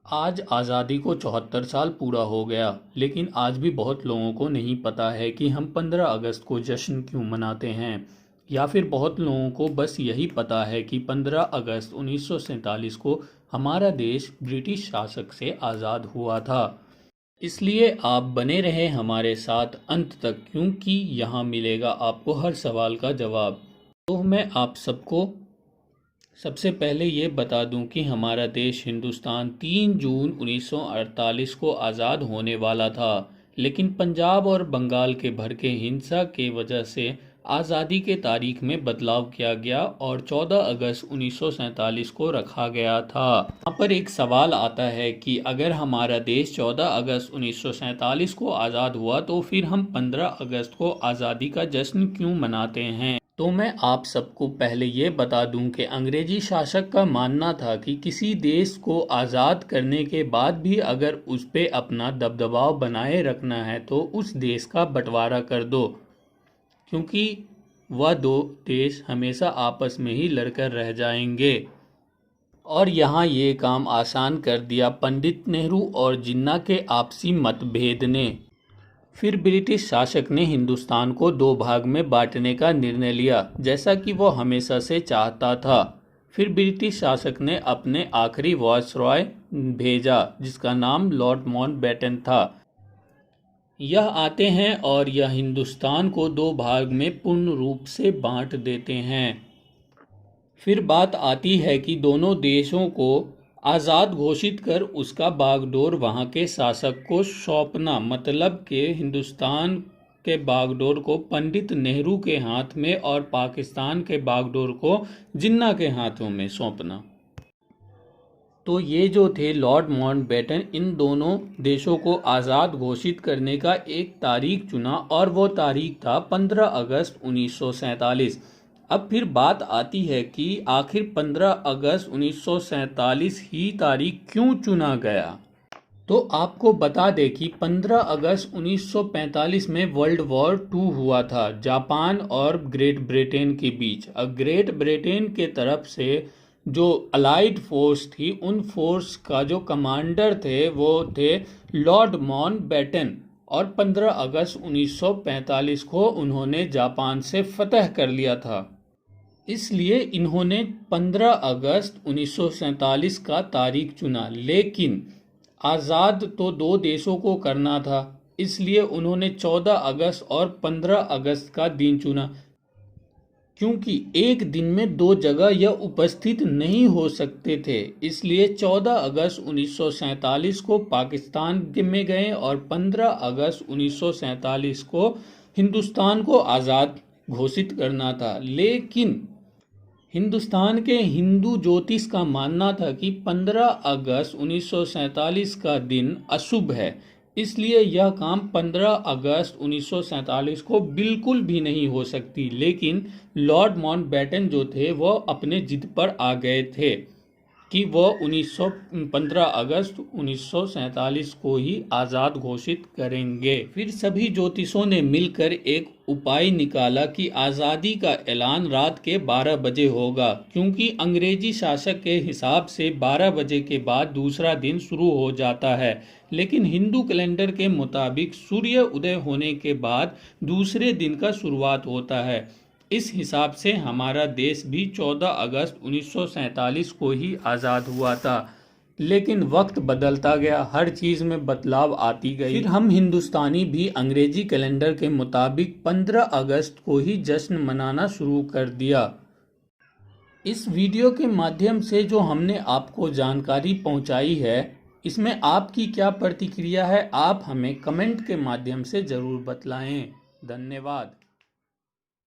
आज आज़ादी को 74 साल पूरा हो गया, लेकिन आज भी बहुत लोगों को नहीं पता है कि हम 15 अगस्त को जश्न क्यों मनाते हैं। या फिर बहुत लोगों को बस यही पता है कि 15 अगस्त 1947 को हमारा देश ब्रिटिश शासक से आज़ाद हुआ था। इसलिए आप बने रहें हमारे साथ अंत तक, क्योंकि यहाँ मिलेगा आपको हर सवाल का जवाब। तो मैं आप सबको सबसे पहले ये बता दूं कि हमारा देश हिंदुस्तान 3 जून 1948 को आज़ाद होने वाला था, लेकिन पंजाब और बंगाल के भड़के हिंसा के वजह से आज़ादी के तारीख में बदलाव किया गया और 14 अगस्त 1947 को रखा गया था। यहाँ पर एक सवाल आता है कि अगर हमारा देश 14 अगस्त 1947 को आज़ाद हुआ तो फिर हम 15 अगस्त को आज़ादी का जश्न क्यों मनाते हैं। तो मैं आप सबको पहले ये बता दूं कि अंग्रेजी शासक का मानना था कि किसी देश को आज़ाद करने के बाद भी अगर उस पे अपना दबदबाव बनाए रखना है तो उस देश का बंटवारा कर दो, क्योंकि वह दो देश हमेशा आपस में ही लड़कर रह जाएंगे। और यहाँ ये काम आसान कर दिया पंडित नेहरू और जिन्ना के आपसी मतभेद ने। फिर ब्रिटिश शासक ने हिंदुस्तान को 2 भाग में बांटने का निर्णय लिया, जैसा कि वो हमेशा से चाहता था। फिर ब्रिटिश शासक ने अपने आखिरी वायसरॉय भेजा, जिसका नाम लॉर्ड माउंटबेटन था। यह आते हैं और यह हिंदुस्तान को 2 भाग में पूर्ण रूप से बांट देते हैं। फिर बात आती है कि दोनों देशों को आज़ाद घोषित कर उसका बागडोर वहाँ के शासक को सौंपना, मतलब कि हिंदुस्तान के बागडोर को पंडित नेहरू के हाथ में और पाकिस्तान के बागडोर को जिन्ना के हाथों में सौंपना। तो ये जो थे लॉर्ड माउंटबेटन, इन दोनों देशों को आज़ाद घोषित करने का एक तारीख चुना और वो तारीख था 15 अगस्त 1947। अब फिर बात आती है कि आखिर 15 अगस्त 1947 ही तारीख क्यों चुना गया। तो आपको बता दें कि 15 अगस्त 1945 में वर्ल्ड वॉर 2 हुआ था जापान और ग्रेट ब्रिटेन के बीच। अब ग्रेट ब्रिटेन के तरफ से जो अलाइड फोर्स थी, उन फोर्स का जो कमांडर थे वो थे लॉर्ड माउंटबेटन, और 15 अगस्त 1945 को उन्होंने जापान से फतह कर लिया था। इसलिए इन्होंने 15 अगस्त 1947 का तारीख चुना, लेकिन आज़ाद तो 2 देशों को करना था, इसलिए उन्होंने 14 अगस्त और 15 अगस्त का दिन चुना, क्योंकि एक दिन में 2 जगह यह उपस्थित नहीं हो सकते थे। इसलिए 14 अगस्त 1947 को पाकिस्तान में गए और 15 अगस्त 1947 को हिंदुस्तान को आज़ाद घोषित करना था। लेकिन हिंदुस्तान के हिंदू ज्योतिष का मानना था कि 15 अगस्त 1947 का दिन अशुभ है, इसलिए यह काम 15 अगस्त 1947 को बिल्कुल भी नहीं हो सकती। लेकिन लॉर्ड माउंटबेटन जो थे वो अपने जिद पर आ गए थे कि वो 15 अगस्त 1947 को ही आज़ाद घोषित करेंगे। फिर सभी ज्योतिषों ने मिलकर एक उपाय निकाला कि आज़ादी का ऐलान रात के 12 बजे होगा, क्योंकि अंग्रेजी शासक के हिसाब से 12 बजे के बाद दूसरा दिन शुरू हो जाता है, लेकिन हिंदू कैलेंडर के मुताबिक सूर्य उदय होने के बाद दूसरे दिन का शुरुआत होता है। इस हिसाब से हमारा देश भी 14 अगस्त 1947 को ही आज़ाद हुआ था। लेकिन वक्त बदलता गया, हर चीज़ में बदलाव आती गई। फिर हम हिंदुस्तानी भी अंग्रेजी कैलेंडर के मुताबिक 15 अगस्त को ही जश्न मनाना शुरू कर दिया। इस वीडियो के माध्यम से जो हमने आपको जानकारी पहुंचाई है, इसमें आपकी क्या प्रतिक्रिया है, आप हमें कमेंट के माध्यम से ज़रूर बतलाएं। धन्यवाद।